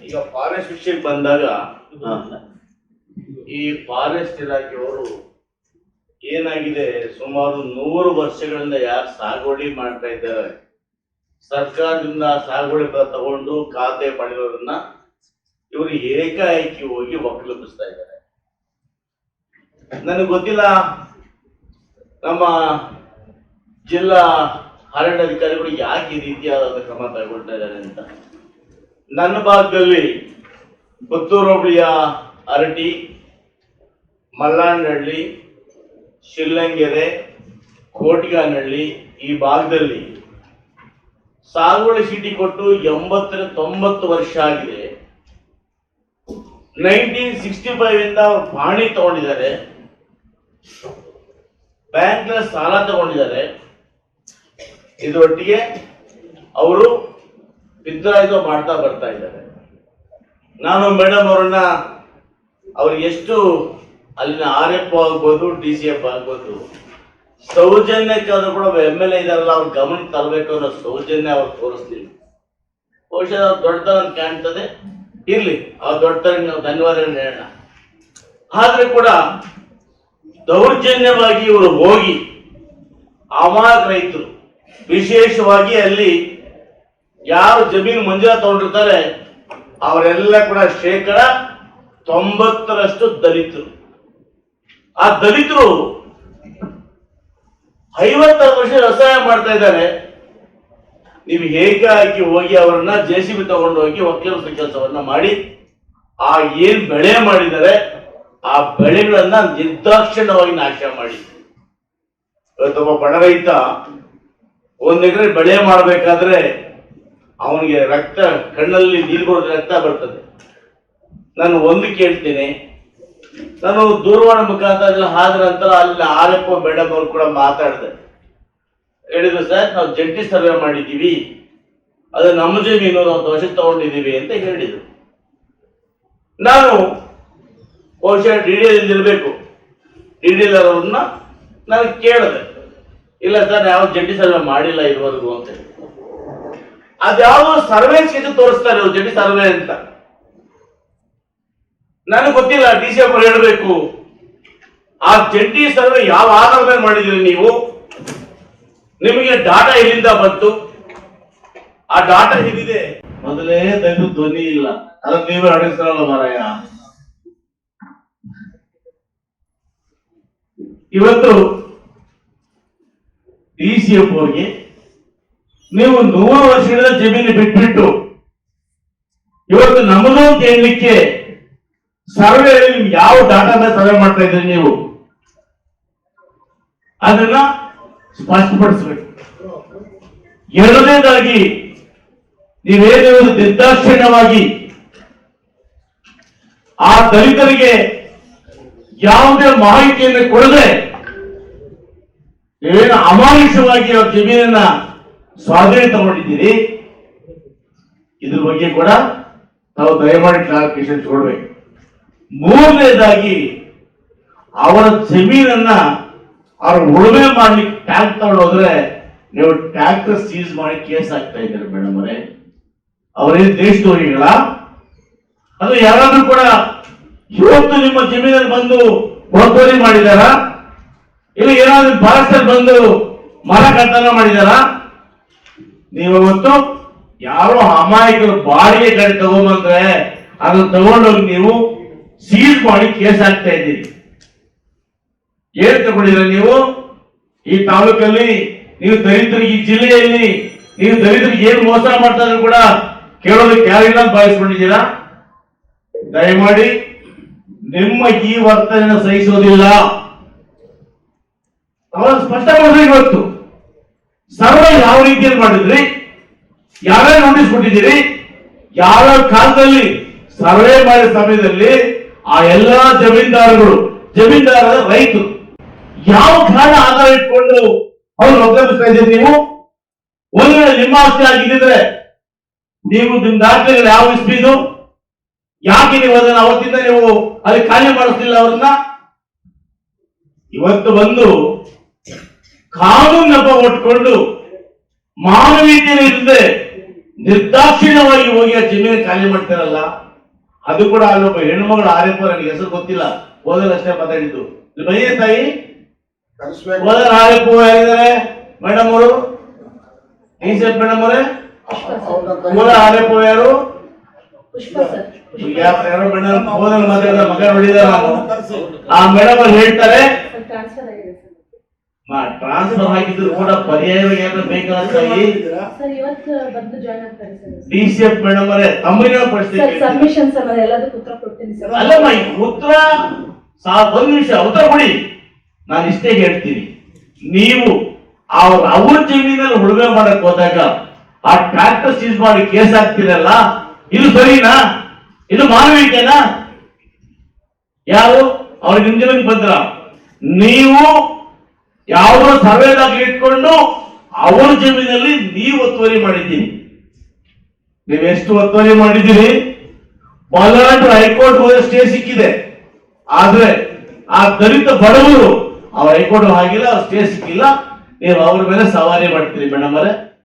ಈಗ ಫಾರೆಸ್ಟ್ ವಿಷಯಕ್ಕೆ ಬಂದಾಗ ಈ ಫಾರೆಸ್ಟ್ ಇಲಾಖೆಯವರು ಏನಾಗಿದೆ, ಸುಮಾರು 100 ವರ್ಷಗಳಿಂದ ಯಾರು ಸಾಗುವಳಿ ಮಾಡ್ತಾ ಇದ್ದಾರೆ, ಸರ್ಕಾರದಿಂದ ಸಾಗುವಳಿ ತಗೊಂಡು ಖಾತೆ ಪಡೆಯೋರನ್ನ ಇವರು ಏಕಾಏಕಿ ಹೋಗಿ ಒಕ್ಕಲುಬಿಸ್ತಾ ಇದ್ದಾರೆ. ನನಗೆ ಗೊತ್ತಿಲ್ಲ ನಮ್ಮ ಜಿಲ್ಲಾ ಅರಣ್ಯಾಧಿಕಾರಿಗಳು ಯಾಕೆ ಈ ರೀತಿಯಾದ ಕ್ರಮ ತಗೊಳ್ತಾ ಇದ್ದಾರೆ ಅಂತ. ನನ್ನ ಭಾಗದಲ್ಲಿ ಪುತ್ತೂರು ಹೋಬಳಿಯ ಅರಟಿ, ಮಲ್ಲಾನಹಳ್ಳಿ, ಶಿಲ್ಲಂಗೆರೆ, ಕೋಟಿಗಾನಹಳ್ಳಿ ಈ ಭಾಗದಲ್ಲಿ ಸಾಗುವಳಿ ಚೀಟಿ ಕೊಟ್ಟು 80-90 ವರ್ಷ ಆಗಿದೆ. 1965 ಇಂದ ಅವರು ಪಾಣಿ ತಗೊಂಡಿದ್ದಾರೆ, ಬ್ಯಾಂಕ್ ಸಾಲ ತಗೊಂಡಿದ್ದಾರೆ. ಇದರೊಟ್ಟಿಗೆ ಅವರು ವಿದ್ರಾಯಿತ ಮಾಡ್ತಾ ಬರ್ತಾ ಇದ್ದಾರೆ. ನಾನು ಮೇಡಮ್ ಅವ್ರನ್ನ ಅವ್ರಿಗೆ ಎಷ್ಟು ಅಲ್ಲಿನ RF ಆಗ್ಬೋದು, DCF ಆಗ್ಬೋದು, ಸೌಜನ್ಯಕ್ಕಾದ್ರೂ ಕೂಡ MLA ಇದಾರಲ್ಲ ಅವ್ರ ಗಮನಕ್ಕೆ ತರಬೇಕು ಅನ್ನೋ ಸೌಜನ್ಯ ಅವ್ರು ತೋರಿಸ್ತೀವಿ. ಬಹುಶಃ ಅವ್ರು ದೊಡ್ಡತನ ಕಾಣ್ತದೆ, ಇರ್ಲಿ ಆ ದೊಡ್ಡತನ ನಾವು ಧನ್ಯವಾದಗಳನ್ನ ಹೇಳೋಣ. ಆದ್ರೆ ಕೂಡ ದೌರ್ಜನ್ಯವಾಗಿ ಇವರು ಹೋಗಿ ಅಮಾಯಕ ರೈತರು, ವಿಶೇಷವಾಗಿ ಅಲ್ಲಿ ಯಾರು ಜಮೀನು ಮಂಜೂರಾತಿ ತಗೊಂಡಿರ್ತಾರೆ ಅವರೆಲ್ಲ ಕೂಡ 90% ದಲಿತರು. ಆ ದಲಿತರು 50 ವರ್ಷ ವ್ಯವಸಾಯ ಮಾಡ್ತಾ ಇದ್ದಾರೆ. ನೀವು ಹೇಗಾಗಿ ಹೋಗಿ ಅವರನ್ನ JCB ತಗೊಂಡು ಹೋಗಿ ಒಕ್ಕಲಿನ ಕೆಲಸವನ್ನ ಮಾಡಿ ಆ ಏನ್ ಬೆಳೆ ಮಾಡಿದ್ದಾರೆ ಆ ಬೆಳೆಗಳನ್ನ ನಿರ್ದಾಕ್ಷಿಣ್ಯವಾಗಿ ನಾಶ ಮಾಡಿ. ಇವತ್ತೊಬ್ಬ ಬಡ ರೈತ 1 ಎಕರೆ ಬೆಳೆ ಮಾಡಬೇಕಾದ್ರೆ ಅವನಿಗೆ ರಕ್ತ ಕಣ್ಣಲ್ಲಿ ನೀರು ಕೊಡೋದು ರಕ್ತ ಬರ್ತದೆ. ನಾನು ಒಂದು ಕೇಳ್ತೀನಿ, ನಾನು ದೂರವಾಣಿ ಮುಖಾಂತರ ಆದ ನಂತರ ಅಲ್ಲಿ RF ಮೇಡಮ್ ಅವರು ಕೂಡ ಮಾತಾಡಿದೆ. ಹೇಳಿದ್ರು, ಸರ್ ನಾವು ಜಂಟಿ ಸರ್ವೆ ಮಾಡಿದ್ದೀವಿ, ಅದು ನಮ್ಮ ಜಮೀನು, ನಾವು ದೋಷ ತಗೊಂಡಿದ್ದೀವಿ ಅಂತ ಹೇಳಿದ್ರು. ನಾನು ಬಹುಶಃ DDL ಇರಬೇಕು, DDL ಅವ್ರನ್ನ ನಾನು ಕೇಳಿದೆ, ಇಲ್ಲ ಸರ್ ಯಾವ ಜಂಟಿ ಸರ್ವೆ ಮಾಡಿಲ್ಲ ಇದುವರೆಗೂ ಅಂತ. ಅದ್ಯಾವುದೋ ಸರ್ವೆ ಸ್ಕೆಚ್ ತೋರಿಸ್ತಾರೆ ಅವ್ರು ಜಂಟಿ ಸರ್ವೆ ಅಂತ. ನನಗೆ ಗೊತ್ತಿಲ್ಲ, DCF ಅವರು ಹೇಳಬೇಕು ಆ ಜಂಟಿ ಸರ್ವೆ ಯಾವ ಆಧಾರದ ಮೇಲೆ ಮಾಡಿದ್ರಿ ನೀವು, ನಿಮಗೆ ಡಾಟಾ ಎಲ್ಲಿಂದ ಬಂತು, ಆ ಡಾಟಾ ಏನಿದೆ ಮೊದಲೇ ತೆಗೆದು ಧ್ವನಿ ಇಲ್ಲ, ಅದಕ್ಕೆ ನೀವೇ ಅಡಗಿಸ್ತಾರಲ್ಲ ಮಾರಾಯ. ಇವತ್ತು DCF ಅವರಿಗೆ ನೀವು 100 ವರ್ಷಗಳ ಜಮೀನು ಬಿಟ್ಬಿಟ್ಟು ಇವತ್ತು ನಮ್ಮದು ಅಂತ ಹೇಳಲಿಕ್ಕೆ ಸರ್ವೆ ಯಾವ ಡಾಟಾ ಸರ್ವೆ ಮಾಡ್ತಾ ಇದ್ರಿ ನೀವು, ಅದನ್ನ ಸ್ಪಷ್ಟಪಡಿಸಬೇಕು. ಎರಡನೇದಾಗಿ ನೀವೇನು ನಿರ್ದಾಕ್ಷಿಣ್ಯವಾಗಿ ಆ ದಲಿತರಿಗೆ ಯಾವುದೇ ಮಾಹಿತಿಯನ್ನು ಕೊಡದೆ ಏನು ಅಮಾನುಷವಾಗಿ ಅವ್ರ ಜಮೀನನ್ನ ಸ್ವಾಧೀನ ತಗೊಂಡಿದ್ದೀರಿ, ಇದ್ರ ಬಗ್ಗೆ ಕೂಡ ನಾವು ದಯಮಾಡಿ ಕ್ಲಾರಿಫಿಕೇಶನ್ ಕೊಡ್ಬೇಕು. ಮೂರನೇದಾಗಿ ಅವರ ಜಮೀನನ್ನ ಅವ್ರ ಉಳುಮೆ ಮಾಡ್ಲಿಕ್ಕೆ ಟ್ಯಾಕ್ಸ್ ತಗೊಂಡೋದ್ರೆ ನೀವು ಟ್ಯಾಕ್ಟರ್ ಸೀಸ್ ಮಾಡಿ ಕೇಸ್ ಆಗ್ತಾ ಇದ್ದಾರೆ ಮೇಡಮ್ ಅವರೇ. ಅವರೇ ದೇಶದವರಿಗಳ ಅದು ಯಾರಾದ್ರೂ ಕೂಡ ಇವತ್ತು ನಿಮ್ಮ ಜಮೀನಲ್ಲಿ ಬಂದು ಒತ್ತುವರಿ ಮಾಡಿದಾರ, ಇಲ್ಲ ಏನಾದ್ರೂ ಫಾರೆಸ್ಟರ್ ಬಂದು ಮರ ಕಟ್ಟನ ಮಾಡಿದಾರ? ನೀವು ಇವತ್ತು ಯಾರೋ ಅಮಾಯಕರು ಬಾಡಿಗೆ ಗಾಡಿ ತಗೊಂಡ್ಬಂದ್ರೆ ಅದನ್ನ ತಗೊಂಡೋಗಿ ನೀವು ಸೀಲ್ ಮಾಡಿ ಕೇಸ್ ಹಾಕ್ತಾ ಇದ್ದೀರಿ. ಏನ್ ತಗೊಂಡಿದ್ರ ನೀವು? ಈ ತಾಲೂಕಲ್ಲಿ ನೀವು ದಲಿತರಿಗೆ, ಈ ಜಿಲ್ಲೆಯಲ್ಲಿ ನೀವು ದಲಿತರಿಗೆ ಏನ್ ಮೋಸ ಮಾಡ್ತಾ ಇದ್ರು ಕೂಡ ಕೇಳೋದಕ್ಕೆ ಯಾರಿಲ್ಲ ಅಂತ ಭಾವಿಸ್ಕೊಂಡಿದ್ದೀರಾ? ದಯಮಾಡಿ ನಿಮ್ಮ ಈ ವರ್ತನೆ ಸಹಿಸೋದಿಲ್ಲ. ಅವರ ಸ್ಪಷ್ಟಪಡಿಸಿ. ಇವತ್ತು ಸರ್ವೆ ಯಾವ ರೀತಿಯಲ್ಲಿ ಮಾಡಿದ್ರಿ, ಯಾವ್ಯಾವ ನೋಟಿಸ್ ಕೊಟ್ಟಿದ್ದೀರಿ, ಯಾವ್ಯಾವ ಕಾಲದಲ್ಲಿ ಸರ್ವೆ ಮಾಡಿದ ಸಮಯದಲ್ಲಿ ಆ ಎಲ್ಲಾ ಜಮೀನ್ದಾರರ ರೈತರು ಯಾವ ಕಾರಣ ಆಧಾರ ಇಟ್ಕೊಂಡು ಅವ್ರು ಒಕ್ಕಲಿಸ್ತಾ ಇದ್ದೀರಿ ನೀವು? ಒಂದು ವೇಳೆ ನಿಮ್ಮ ಆಸ್ತಿ ಆಗಿದ್ದಿದ್ರೆ ನೀವು ನಿಮ್ ದಾಖಲೆಗಳು ಯಾವ ಇಸ್ಪಿದು, ಯಾಕೆ ನೀವು ಅದನ್ನ ಅವತ್ತಿಂದ ನೀವು ಅಲ್ಲಿ ಖಾಲಿ ಮಾಡಿಸ್ತಿಲ್ಲ ಅವ್ರನ್ನ? ಇವತ್ತು ಬಂದು ಕಾನೂನು ನೆಪ ಒಟ್ಕೊಂಡು ಮಾನವೀಯತೆ ಇಲ್ಲದೆ ನಿರ್ದಾಕ್ಷಿಣ್ಯವಾಗಿ ಹೋಗಿ ಆ ಜಮೀನು ಖಾಲಿ ಮಾಡ್ತಾರಲ್ಲ, ಅದು ಕೂಡ ಅಲ್ಲೊಬ್ಬ ಹೆಣ್ಮಗಳು ಆರ್ಯಪ್ಪ, ನನಗೆ ಹೆಸರು ಗೊತ್ತಿಲ್ಲ, ಓದಲಷ್ಟೇ ಮಾತಾಡಿದ್ದು. ಇಲ್ಲಿ ಬೈಯ ತಾಯಿ ಓದರ ಆರ್ಯಪ್ಪ ಯಾರಿದ್ದಾರೆ ಮೇಡಮ್ ಅವರು, ಡಿಸಿಎಫ್ ಮೇಡಮ್ ಅವರೇ, ಓದರ ಆರ್ಯಪ್ಪ ಯಾರು? ಯಾರೋ ಮೇಡಮ್ ಓದಲ್ ಮಾತಾಡಿದ ಮಗ ನೋಡಿದ ನಾನು. ಆ ಮೇಡಮ್ ಅವ್ರು ಹೇಳ್ತಾರೆ ಟ್ರಾನ್ಸ್ಫರ್ ಆಗಿದ್ರು ಕೂಡ ಪರ್ಯಾಯವಾಗಿ ಏನಾದ್ರು ಬೇಕಾದ ತಾಯಿ ಡಿಸಿಎಫ್ ಮೇಡಮ್ ಅವರೇ ತಮ್ಮನೇ ಪ್ರಶ್ನೆ ಅಲ್ಲಮ್ಮ, ಈ ಉತ್ತರ ಒಂದು ನಿಮಿಷ ಉತ್ತರ ಕೊಡಿ. ನಾನು ಇಷ್ಟೇ ಹೇಳ್ತೀನಿ, ನೀವು ಅವ್ರ ಜಮೀನಲ್ಲಿ ಉಳುಮೆ ಮಾಡಕ್ ಹೋದಾಗ ಆ ಟ್ರ್ಯಾಕ್ಟರ್ ಸೀಸ್ ಮಾಡಿ ಕೇಸ್ ಹಾಕ್ತಿರಲ್ಲ, ಇದು ಸರಿನಾ? ಇದು ಮಾನವೀಯತೆನಾ? ಯಾರು ಅವ್ರ ನಿಮ್ ಜಮೀನಿಗೆ ಬಂದ್ರ, ನೀವು ಯಾವುದೋ ಸರ್ವೇದಾಗ ಇಟ್ಕೊಂಡು ಅವರ ಜಮೀನಲ್ಲಿ ನೀವು ಒತ್ತುವರಿ ಮಾಡಿದ್ದೀರಿ. ನೀವೆಷ್ಟು ಒತ್ತುವರಿ ಮಾಡಿದ್ದೀರಿ? ಬಲಾಢ್ಯ ಹೈಕೋರ್ಟ್ ಹೋದ ಸ್ಟೇ ಸಿಕ್ಕಿದೆ, ಆದ್ರೆ ಆ ದಲಿತ ಬಡವರು ಅವ್ರ ಹೈಕೋರ್ಟ್ ಆಗಿಲ್ಲ, ಸ್ಟೇ ಸಿಕ್ಕಿಲ್ಲ, ನೀವು ಅವ್ರ ಮೇಲೆ ಸವಾರಿ ಮಾಡ್ತೀರಿ ಮೇಡಮ್ ಅವರೇ.